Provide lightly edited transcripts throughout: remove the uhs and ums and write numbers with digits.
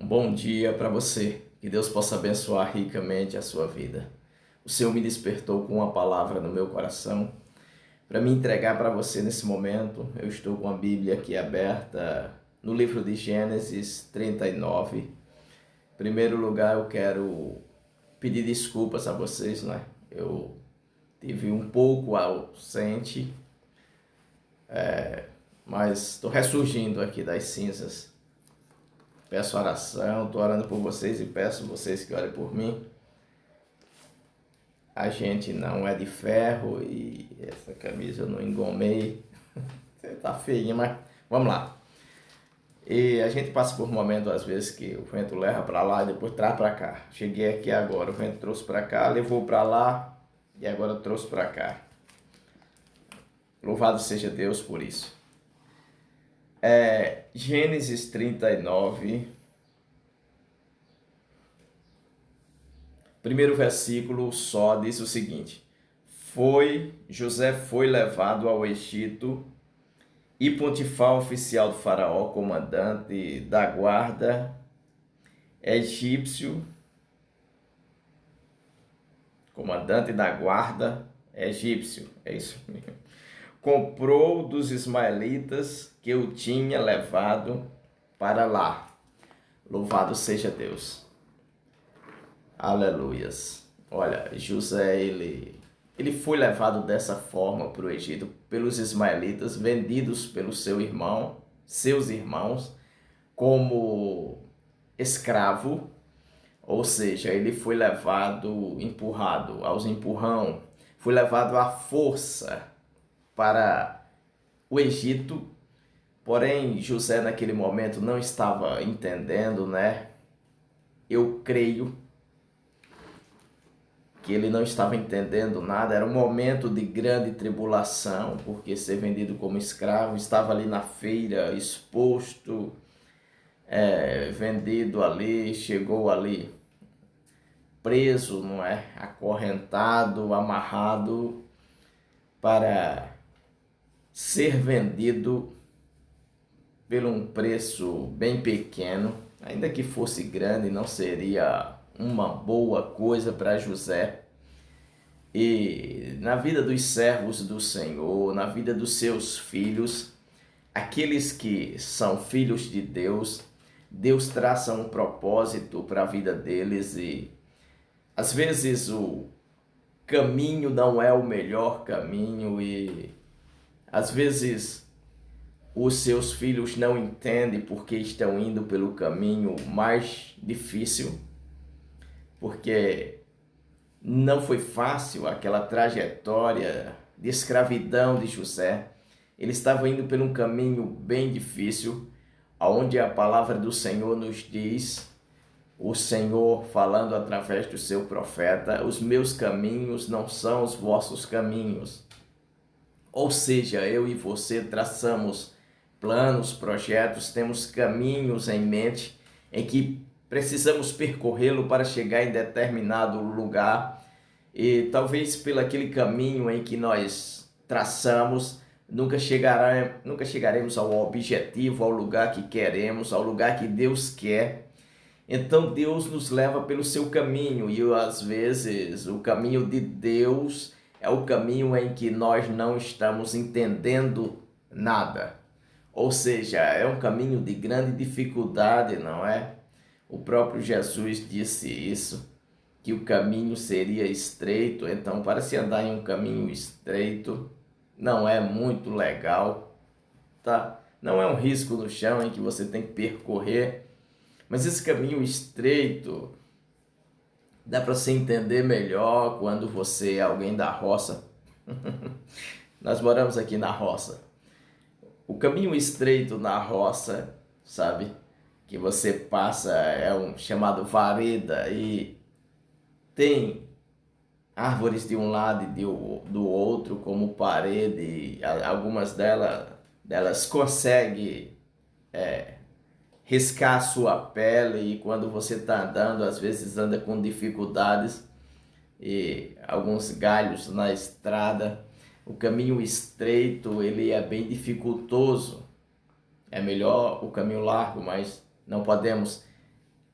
Um bom dia para você. Que Deus possa abençoar ricamente a sua vida. O Senhor me despertou com uma palavra no meu coração para me entregar para você nesse momento. Eu estou com a Bíblia aqui aberta no livro de Gênesis 39. Em primeiro lugar, eu quero pedir desculpas a vocês, né? Eu tive um pouco ausente, mas estou ressurgindo aqui das cinzas. Peço oração, estou orando por vocês e peço vocês que orem por mim. A gente não é de ferro e essa camisa eu não engomei. Tá feinha, mas vamos lá. E a gente passa por momentos às vezes que o vento leva para lá e depois traz para cá. Cheguei aqui agora, o vento trouxe para cá, levou para lá e agora trouxe para cá. Louvado seja Deus por isso. Gênesis 39. Primeiro versículo só diz o seguinte: José foi levado ao Egito e Potifar, oficial do faraó, comandante da guarda egípcio, é isso mesmo, comprou dos ismaelitas que o tinha levado para lá. Louvado seja Deus. Aleluias. Olha, José, ele foi levado dessa forma para o Egito pelos ismaelitas, vendidos pelo seus irmãos, como escravo, ou seja, ele foi levado, empurrado, aos empurrão, foi levado à força para o Egito. Porém, José naquele momento não estava entendendo, né? Eu creio que ele não estava entendendo nada, era um momento de grande tribulação, porque ser vendido como escravo, estava ali na feira, exposto, vendido ali, chegou ali preso, não é? Acorrentado, amarrado, para ser vendido por um preço bem pequeno, ainda que fosse grande, não seria uma boa coisa para José. E na vida dos servos do Senhor, na vida dos seus filhos, aqueles que são filhos de Deus, Deus traça um propósito para a vida deles e às vezes o caminho não é o melhor caminho e às vezes os seus filhos não entendem porque estão indo pelo caminho mais difícil, porque não foi fácil aquela trajetória de escravidão de José. Ele estava indo por um caminho bem difícil, onde a palavra do Senhor nos diz, o Senhor falando através do seu profeta: os meus caminhos não são os vossos caminhos. Ou seja, eu e você traçamos planos, projetos, temos caminhos em mente em que precisamos percorrê-lo para chegar em determinado lugar e talvez pelo aquele caminho em que nós traçamos nunca chegaremos ao objetivo, ao lugar que queremos, ao lugar que Deus quer. Então Deus nos leva pelo seu caminho e às vezes o caminho de Deus é o caminho em que nós não estamos entendendo nada. Ou seja, é um caminho de grande dificuldade, não é? O próprio Jesus disse isso, que o caminho seria estreito. Então, para se andar em um caminho estreito, não é muito legal, tá? Não é um risco no chão em que você tem que percorrer, mas esse caminho estreito dá para se entender melhor quando você é alguém da roça. Nós moramos aqui na roça. O caminho estreito na roça, sabe? Que você passa é um chamado vareda e tem árvores de um lado e do outro como parede. Algumas delas conseguem riscar a sua pele e quando você está andando, às vezes anda com dificuldades e alguns galhos na estrada. O caminho estreito, ele é bem dificultoso. É melhor o caminho largo, mas não podemos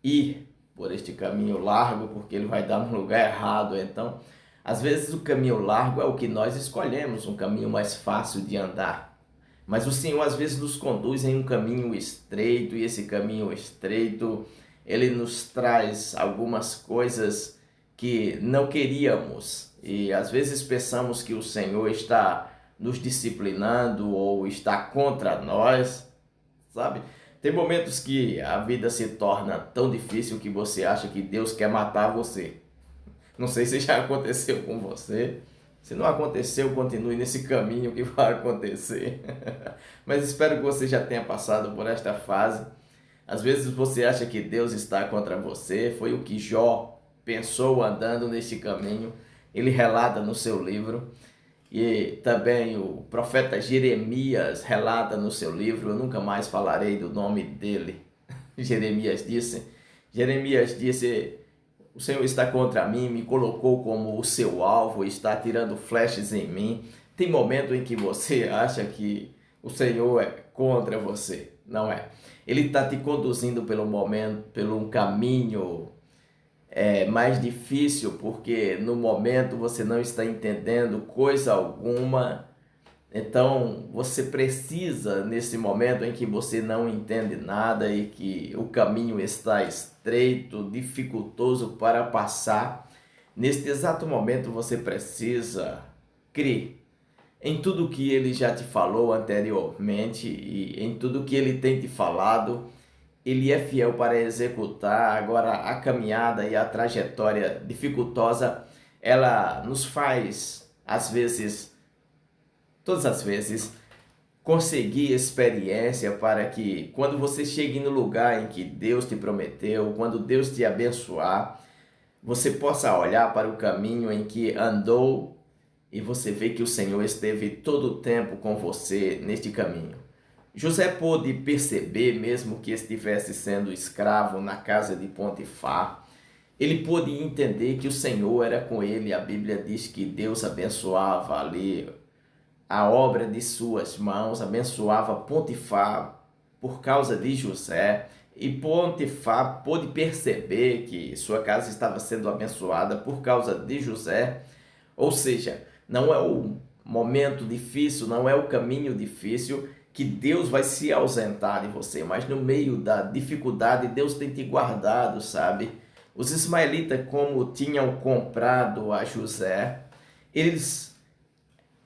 ir por este caminho largo, porque ele vai dar no lugar errado. Então, às vezes o caminho largo é o que nós escolhemos, um caminho mais fácil de andar. Mas o Senhor às vezes nos conduz em um caminho estreito, e esse caminho estreito, ele nos traz algumas coisas que não queríamos. E às vezes pensamos que o Senhor está nos disciplinando ou está contra nós, sabe? Tem momentos que a vida se torna tão difícil que você acha que Deus quer matar você. Não sei se já aconteceu com você. Se não aconteceu, continue nesse caminho que vai acontecer. Mas espero que você já tenha passado por esta fase. Às vezes você acha que Deus está contra você. Foi o que Jó pensou andando neste caminho. Ele relata no seu livro. E também o profeta Jeremias relata no seu livro. Eu nunca mais falarei do nome dele. Jeremias disse: o Senhor está contra mim, me colocou como o seu alvo, está atirando flechas em mim. Tem momento em que você acha que o Senhor é contra você, não é? Ele está te conduzindo pelo um caminho mais difícil, porque no momento você não está entendendo coisa alguma. Então você precisa, nesse momento em que você não entende nada e que o caminho está estreito, dificultoso para passar, neste exato momento você precisa crer em tudo que ele já te falou anteriormente e em tudo que ele tem te falado. Ele é fiel para executar. Agora a caminhada e a trajetória dificultosa, ela nos faz, às vezes, todas as vezes, conseguir experiência para que quando você chegue no lugar em que Deus te prometeu, quando Deus te abençoar, você possa olhar para o caminho em que andou e você vê que o Senhor esteve todo o tempo com você neste caminho. José pôde perceber, mesmo que estivesse sendo escravo na casa de Potifar, ele pôde entender que o Senhor era com ele. A Bíblia diz que Deus abençoava ali a obra de suas mãos, abençoava Potifar por causa de José, e Potifar pôde perceber que sua casa estava sendo abençoada por causa de José. Ou seja, não é o momento difícil, não é o caminho difícil que Deus vai se ausentar de você, mas no meio da dificuldade Deus tem te guardado, sabe? Os ismaelitas, como tinham comprado a José, eles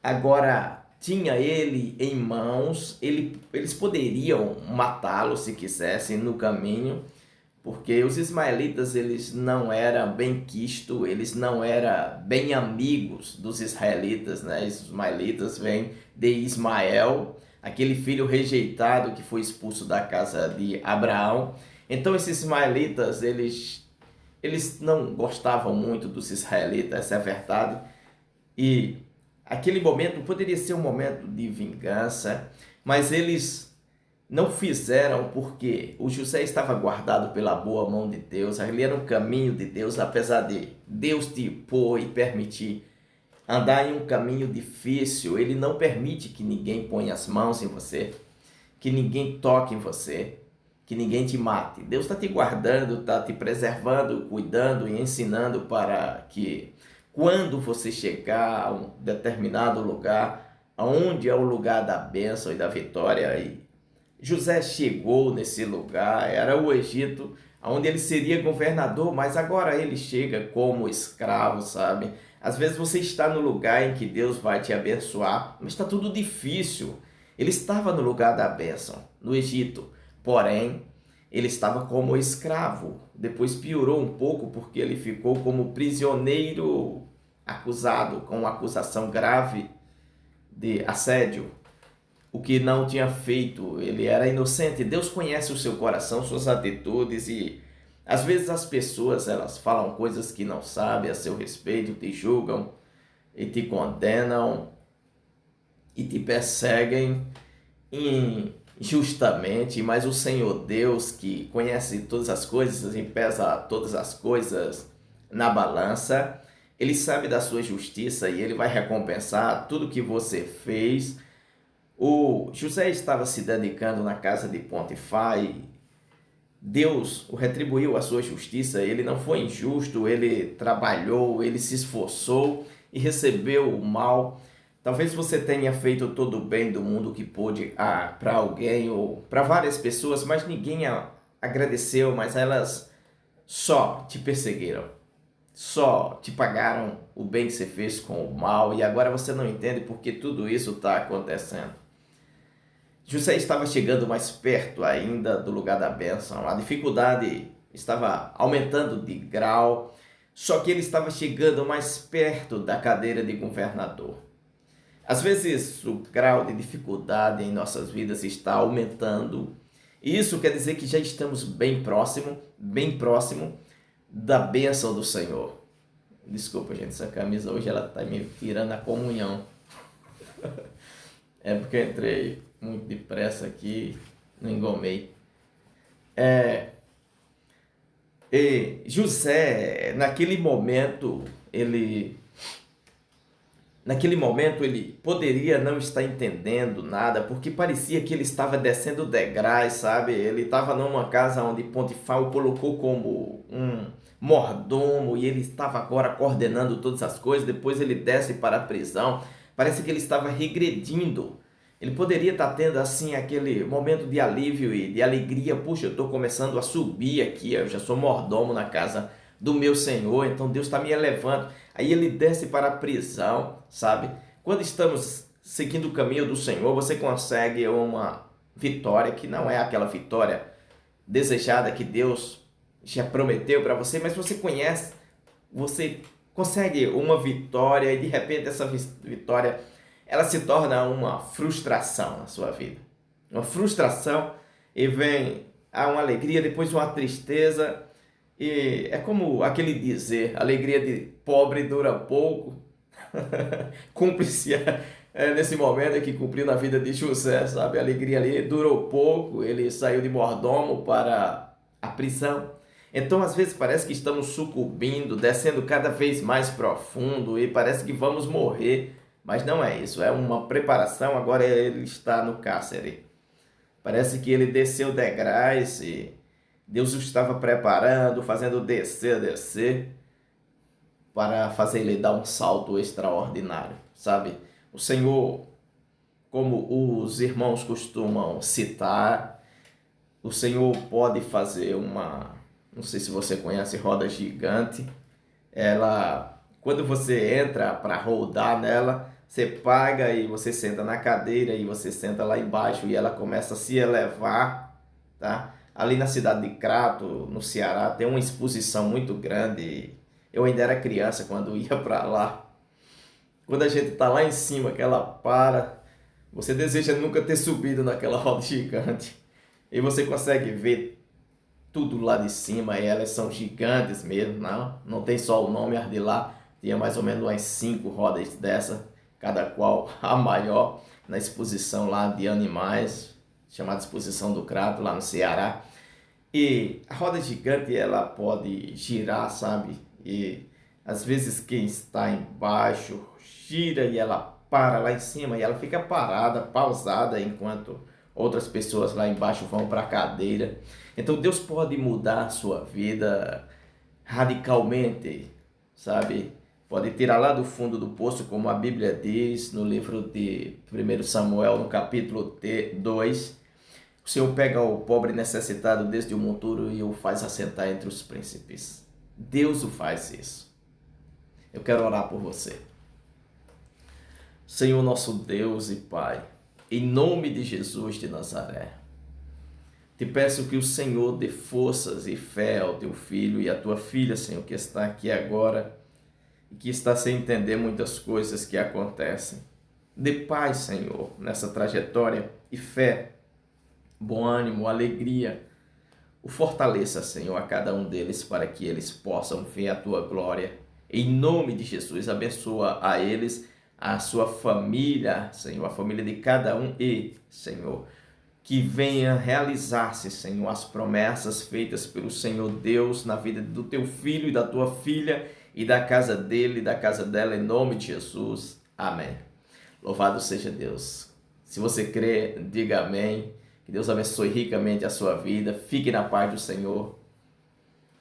agora tinha ele em mãos. Eles poderiam matá-lo se quisessem no caminho, porque os ismaelitas eles não eram bem quistos, eles não eram bem amigos dos israelitas, né? Os ismaelitas vêm de Ismael, aquele filho rejeitado que foi expulso da casa de Abraão. Então esses ismaelitas eles não gostavam muito dos israelitas, essa é a verdade. E aquele momento poderia ser um momento de vingança, mas eles não fizeram, porque o José estava guardado pela boa mão de Deus. Ele era um caminho de Deus, apesar de Deus te pôr e permitir andar em um caminho difícil. Ele não permite que ninguém ponha as mãos em você, que ninguém toque em você, que ninguém te mate. Deus está te guardando, está te preservando, cuidando e ensinando para que quando você chegar a um determinado lugar, onde é o lugar da bênção e da vitória, e José chegou nesse lugar, era o Egito, onde ele seria governador, mas agora ele chega como escravo, sabe? Às vezes você está no lugar em que Deus vai te abençoar, mas está tudo difícil. Ele estava no lugar da bênção, no Egito, porém, ele estava como escravo. Depois piorou um pouco porque ele ficou como prisioneiro acusado, com uma acusação grave de assédio, o que não tinha feito. Ele era inocente. Deus conhece o seu coração, suas atitudes, e às vezes as pessoas elas falam coisas que não sabem a seu respeito, te julgam e te condenam e te perseguem injustamente, mas o Senhor Deus, que conhece todas as coisas e pesa todas as coisas na balança, ele sabe da sua justiça e ele vai recompensar tudo que você fez. O José estava se dedicando na casa de Potifar e Deus o retribuiu a sua justiça, ele não foi injusto, ele trabalhou, ele se esforçou e recebeu o mal. Talvez você tenha feito todo o bem do mundo que pôde para alguém ou para várias pessoas, mas ninguém agradeceu, mas elas só te perseguiram, só te pagaram o bem que você fez com o mal e agora você não entende porque tudo isso está acontecendo. José estava chegando mais perto ainda do lugar da bênção. A dificuldade estava aumentando de grau, só que ele estava chegando mais perto da cadeira de governador. Às vezes o grau de dificuldade em nossas vidas está aumentando. E isso quer dizer que já estamos bem próximo da bênção do Senhor. Desculpa, gente, essa camisa hoje ela está me tirando a comunhão. É porque eu entrei muito depressa aqui, não engomei. E José, naquele momento, ele poderia não estar entendendo nada, porque parecia que ele estava descendo degraus, sabe? Ele estava numa casa onde Potifar o colocou como um mordomo e ele estava agora coordenando todas as coisas. Depois ele desce para a prisão. Parece que ele estava regredindo. Ele poderia estar tendo assim aquele momento de alívio e de alegria. Puxa, eu estou começando a subir aqui, eu já sou mordomo na casa do meu Senhor, então Deus está me elevando. Aí ele desce para a prisão, sabe? Quando estamos seguindo o caminho do Senhor, você consegue uma vitória que não é aquela vitória desejada que Deus já prometeu para você, mas você consegue uma vitória e de repente essa vitória ela se torna uma frustração na sua vida. Uma frustração e vem uma alegria, depois uma tristeza. E é como aquele dizer, alegria de pobre dura pouco. Cumpre-se nesse momento que cumpriu na vida de José, sabe? A alegria ali durou pouco, ele saiu de mordomo para a prisão. Então, às vezes, parece que estamos sucumbindo, descendo cada vez mais profundo e parece que vamos morrer. Mas não é isso, é uma preparação, agora ele está no cárcere. Parece que ele desceu degraus e Deus o estava preparando, fazendo descer, para fazer ele dar um salto extraordinário, sabe? O Senhor, como os irmãos costumam citar, o Senhor pode fazer não sei se você conhece roda gigante, quando você entra para rodar nela, você paga e você senta na cadeira e você senta lá embaixo e ela começa a se elevar, tá? Ali na cidade de Crato, no Ceará, tem uma exposição muito grande. Eu ainda era criança quando ia para lá. Quando a gente tá lá em cima, que ela para, você deseja nunca ter subido naquela roda gigante. E você consegue ver tudo lá de cima, e elas são gigantes mesmo, não tem só o nome, as de lá tinha mais ou menos umas 5 rodas dessa, cada qual a maior, na exposição lá de animais, chamada Exposição do Crato, lá no Ceará. E a roda gigante, ela pode girar, sabe? E às vezes quem está embaixo gira e ela para lá em cima e ela fica parada, pausada, enquanto outras pessoas lá embaixo vão para a cadeira. Então Deus pode mudar a sua vida radicalmente, sabe? Pode tirar lá do fundo do poço, como a Bíblia diz no livro de 1 Samuel, no capítulo 2. O Senhor pega o pobre necessitado desde o monturo e o faz assentar entre os príncipes. Deus o faz isso. Eu quero orar por você. Senhor nosso Deus e Pai, em nome de Jesus de Nazaré, te peço que o Senhor dê forças e fé ao teu filho e à tua filha, Senhor, que está aqui agora e que está sem entender muitas coisas que acontecem. Dê paz, Senhor, nessa trajetória e fé, bom ânimo, alegria. O fortaleça, Senhor, a cada um deles para que eles possam ver a tua glória. Em nome de Jesus, abençoa a eles, a sua família, Senhor, a família de cada um e, Senhor, que venha realizar-se, Senhor, as promessas feitas pelo Senhor Deus na vida do teu filho e da tua filha e da casa dele e da casa dela, em nome de Jesus. Amém. Louvado seja Deus. Se você crê, diga amém. Que Deus abençoe ricamente a sua vida. Fique na paz do Senhor.